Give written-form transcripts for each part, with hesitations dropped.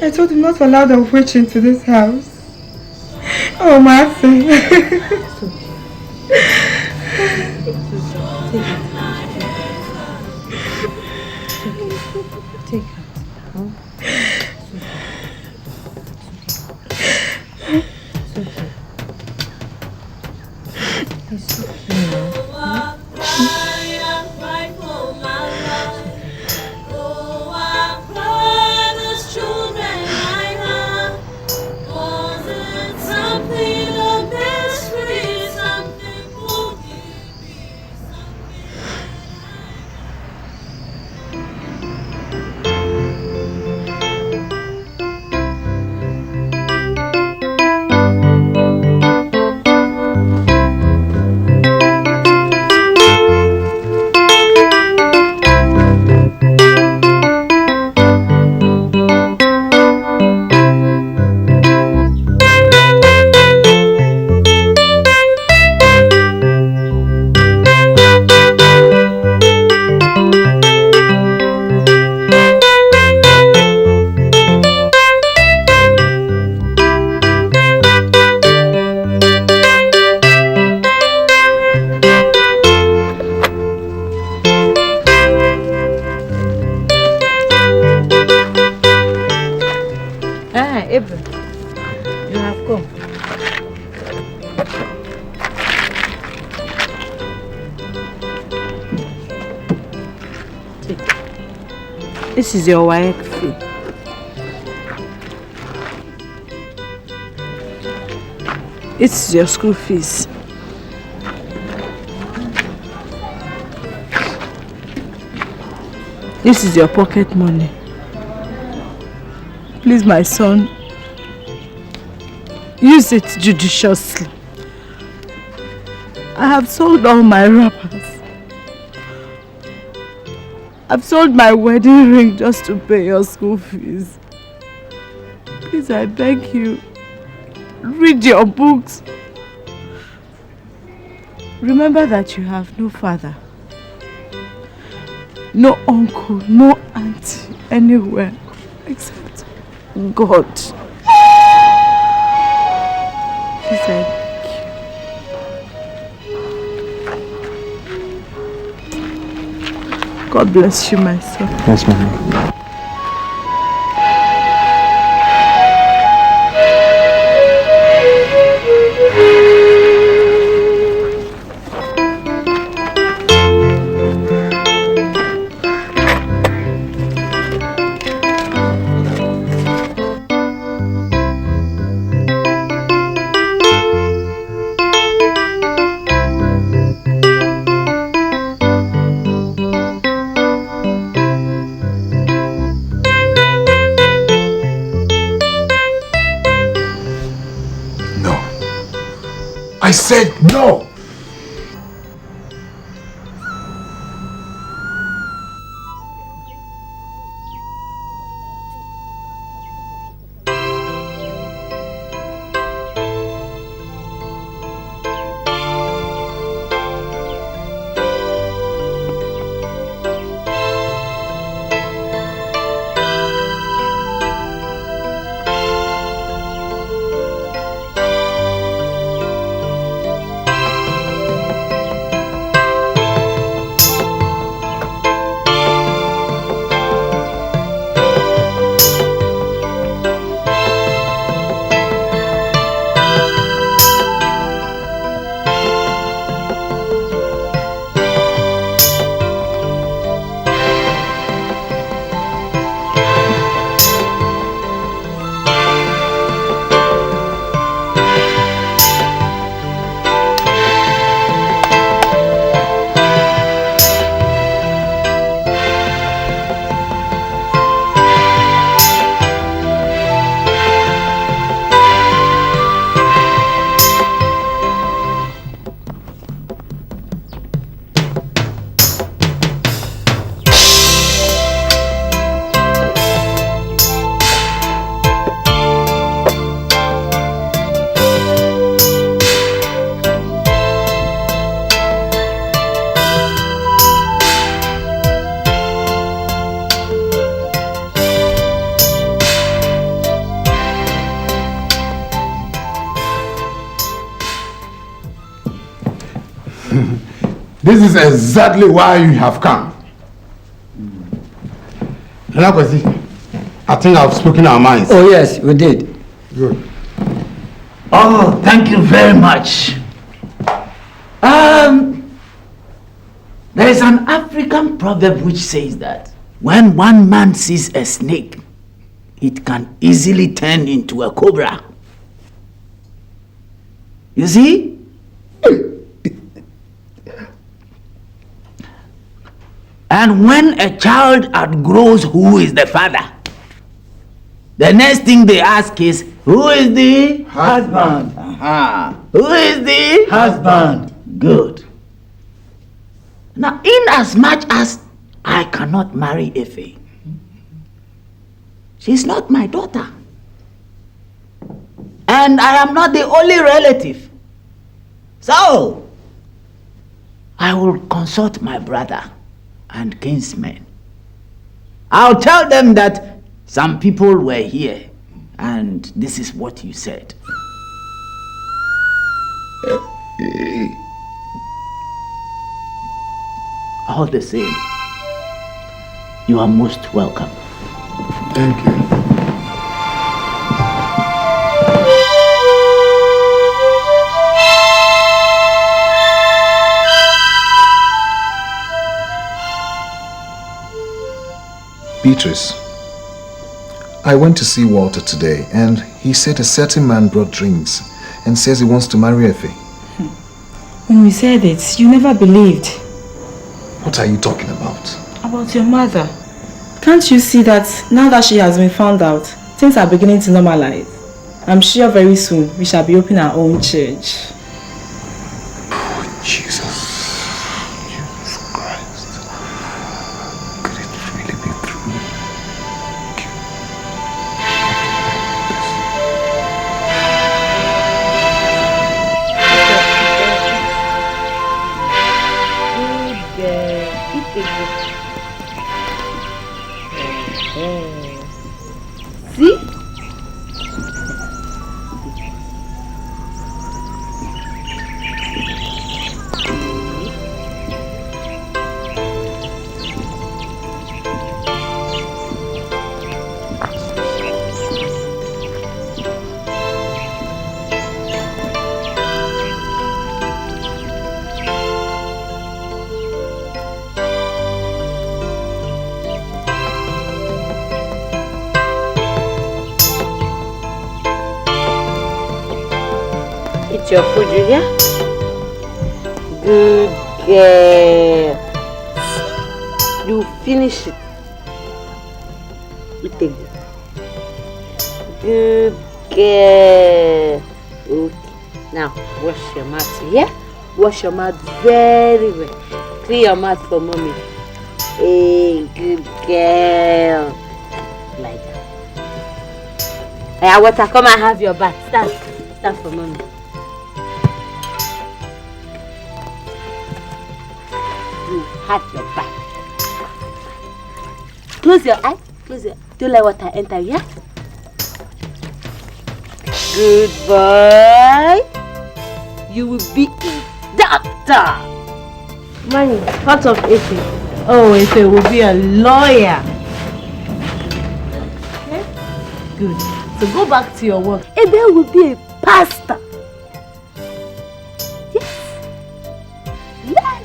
I told him not to allow the witch into this house. Oh, Marcy. It's okay. Take it. Huh? It's okay. It's okay. Abraham, you have come. Take. This is your wife fee. It's your school fees. This is your pocket money. Please, my son, use it judiciously. I have sold all my wrappers. I've sold my wedding ring just to pay your school fees. Please, I beg you, read your books. Remember that you have no father, no uncle, no auntie anywhere except God. Please, I beg you. God bless you, my son. Yes, Mommy. I said no! This is exactly why you have come. I think I've spoken our minds. Oh yes, we did. Good. Oh, thank you very much. There is an African proverb which says that when one man sees a snake, it can easily turn into a cobra. You see? And when a child outgrows who is the father, the next thing they ask is, who is the Husband. Who is the Husband. Good. Now, in as much as I cannot marry Ife, she's not my daughter. And I am not the only relative. So, I will consult my brother and kinsmen. I'll tell them that some people were here and this is what you said. All the same, you are most welcome. Thank you. Beatrice, I went to see Walter today and he said a certain man brought drinks and says he wants to marry Effie. When we said it, you never believed. What are you talking about? About your mother. Can't you see that now that she has been found out, things are beginning to normalize? I'm sure very soon we shall be opening our own church. Oh, Jesus Christ. Could it really be true? See? Eat your food, you hear? Good girl. You finish it. Eat it. Good girl. Okay. Now, wash your mouth, you hear? Wash your mouth very well. Clean your mouth for mommy. Hey, good girl. Like that. Hey, water, come and have your bath. Stand. Stand for mommy. You have your bath. Close your eye. Close your eye. Don't let water enter, yeah? Good boy. You will be a doctor. Money, part of Efe. Oh, Efe will be a lawyer. Okay? Good. So go back to your work. Ebe will be a pastor. Yes. Yes.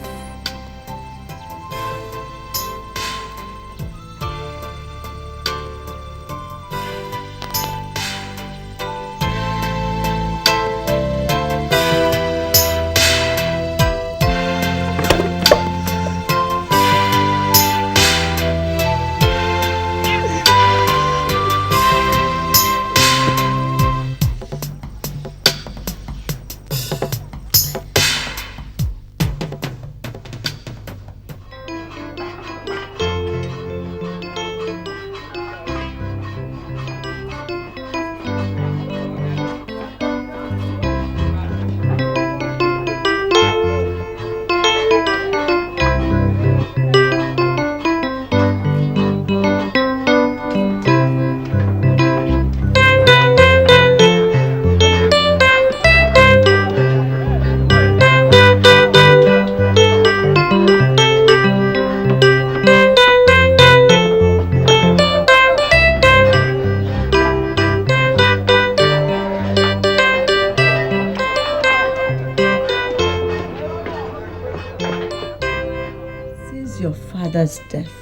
father's death,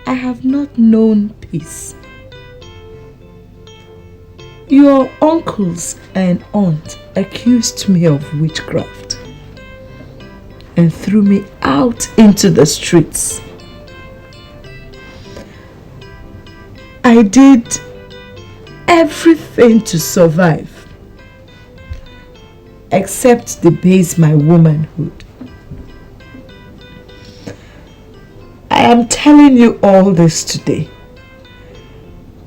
I have not known peace. Your uncles and aunt accused me of witchcraft and threw me out into the streets. I did everything to survive except debase my womanhood. I am telling you all this today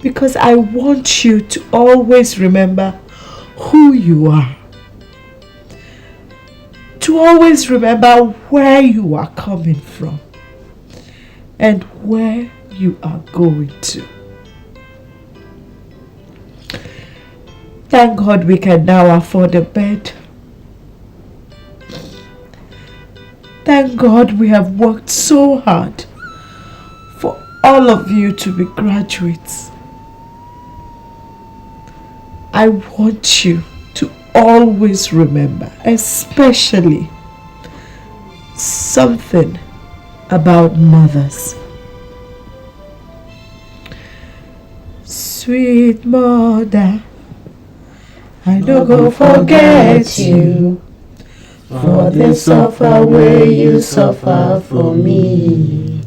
because I want you to always remember who you are. To always remember where you are coming from and where you are going to. Thank God we can now afford a bed. Thank God we have worked so hard for all of you to be graduates. I want you to always remember, especially something about mothers. Sweet mother, I no go forget you for the suffer way you suffer for me.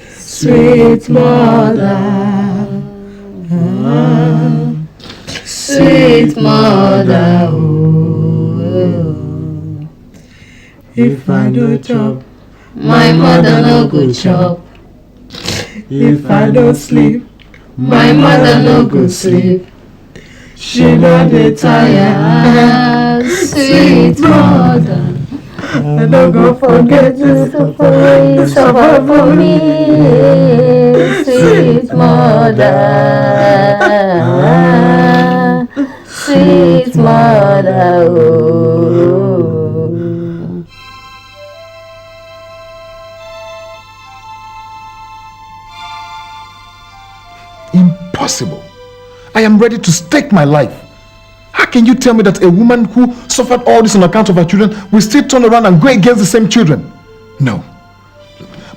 Sweet mother, sweet mother, oh. If I no chop, my mother no go chop. If I no sleep, my mother no go sleep. She no dey tire, sweet mother. I no go forget you suffer for me, sweet mother, sweet mother. Oh. Impossible. I am ready to stake my life. How can you tell me that a woman who suffered all this on account of her children will still turn around and go against the same children? No.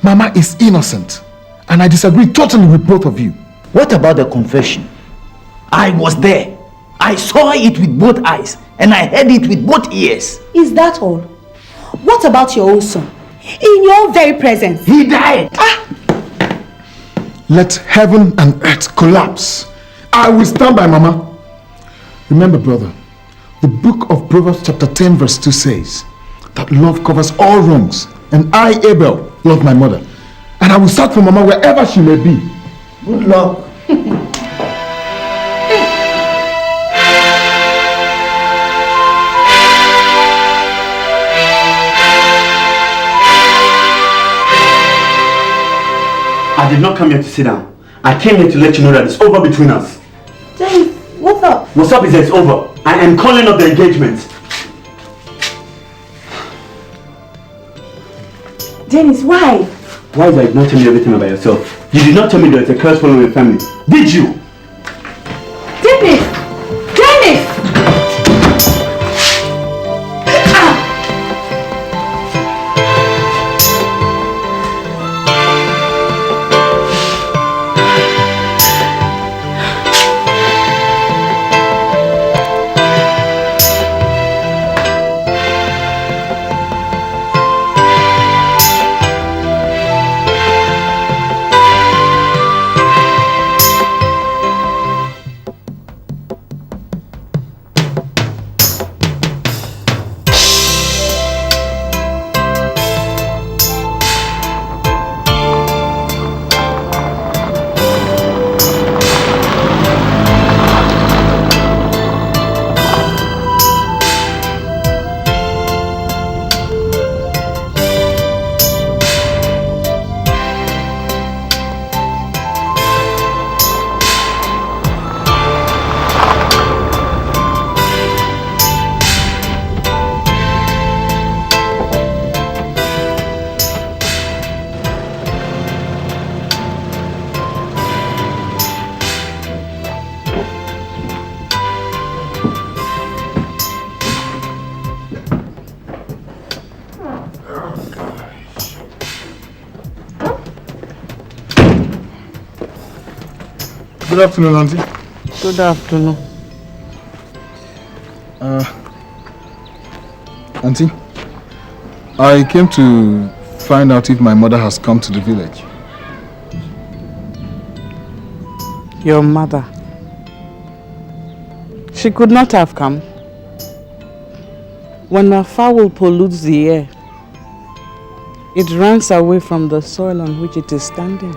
Mama is innocent. And I disagree totally with both of you. What about the confession? I was there. I saw it with both eyes and I heard it with both ears. Is that all? What about your own son? In your very presence. He died. Let heaven and earth collapse. I will stand by Mama. Remember, brother, the book of Proverbs chapter 10 verse 2 says that love covers all wrongs, and I, Abel, love my mother, and I will search for Mama wherever she may be. Good luck. I did not come here to sit down. I came here to let you know that it's over between us. James, what's up? What's up is that it's over. I am calling off the engagement. James, why? Why is you not telling me everything about yourself? You did not tell me there's a curse following your family. Did you? James! James! Good afternoon, Auntie. Good afternoon. Auntie, I came to find out if my mother has come to the village. Your mother. She could not have come. When a fowl pollutes the air, it runs away from the soil on which it is standing.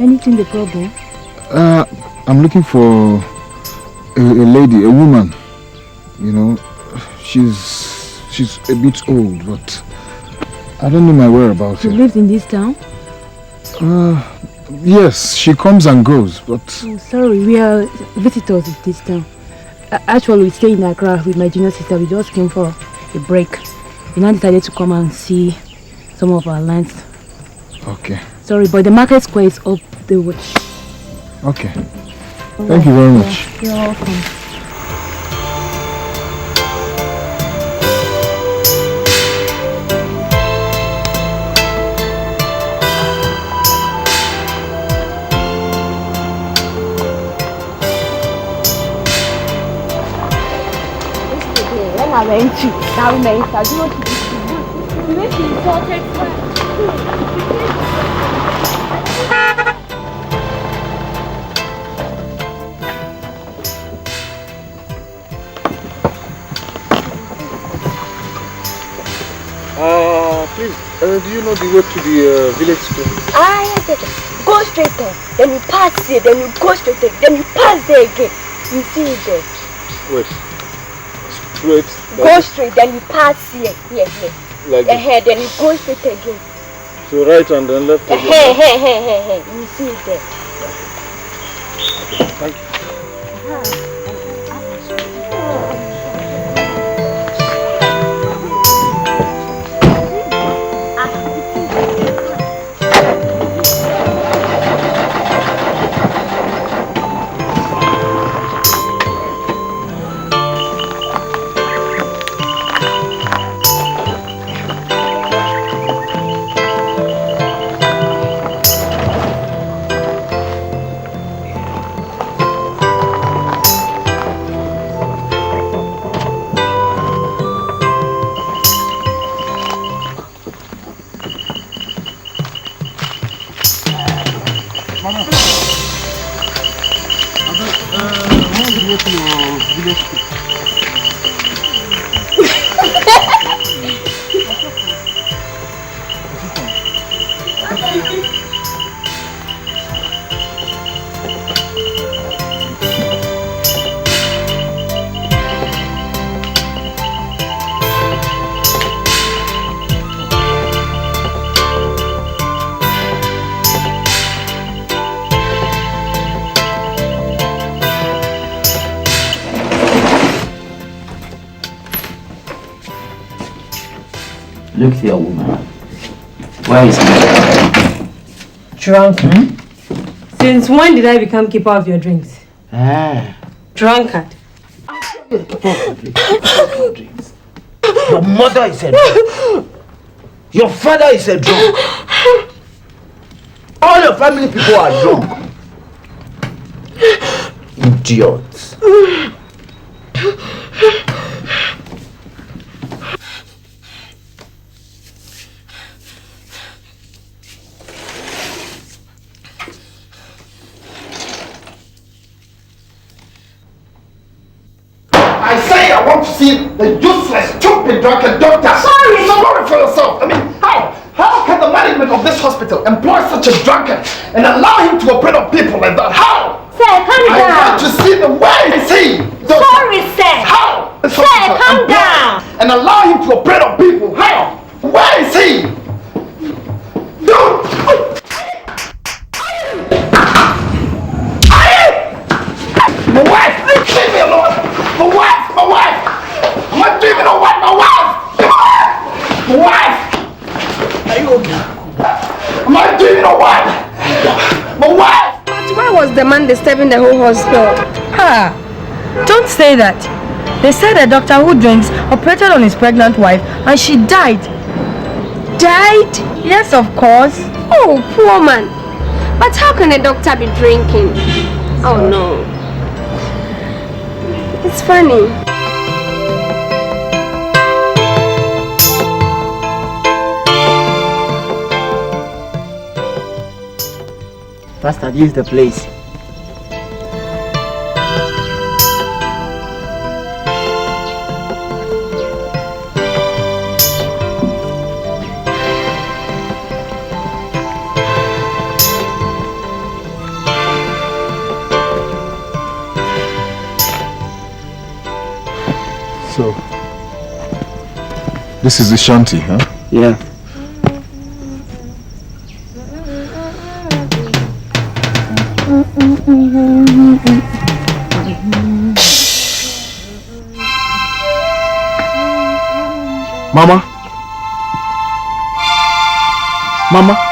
Anything the problem? I'm looking for a lady, a woman. You know, she's a bit old, but I don't know my whereabouts. She lives in this town? Yes, she comes and goes, but... Oh, sorry, we are visitors in this town. Actually, we stay in Accra with my junior sister. We just came for a break. We now decided to come and see some of our lands. Okay. Sorry, but the market square is up the way. Okay. Thank you very much. You're welcome. when I went to, now we may insult. You know what she did? The way she insulted her. Please, do you know the way to the village school? Yes. Go straight there, then you pass here, then you go straight there, then you pass there again. You see it there. Wait. Straight? Go straight, then you pass here. Like this? Then you go straight again. So right and then left again? You see it there. Okay, thank you. Look here, woman. Where is he? Drunk. Since when did I become keeper of your drinks? Drunkard. Your mother is a drunk. Your father is a drunk. All your family people are drunk. Idiots. I want to see the useless, stupid, drunken doctor. Sorry for yourself. I mean, how can the management of this hospital employ such a drunkard and allow him to operate on people like that? How? Sir, calm down. I want to see the way he Sorry, sir. How? Sir, calm down. And allow him to operate on people. How? Where is he? Dude! My wife! Leave me alone! My wife! Am I dreaming of what? My wife! My wife! Are you okay? Am I dreaming of what? My wife! But why was the man disturbing the whole hospital? Don't say that. They said a doctor who drinks operated on his pregnant wife and she died. Died? Yes, of course. Oh, poor man. But how can a doctor be drinking? Oh no. It's funny. Pastor, this is the place. So, this is the shanty, huh? Yeah. Mama? Mama?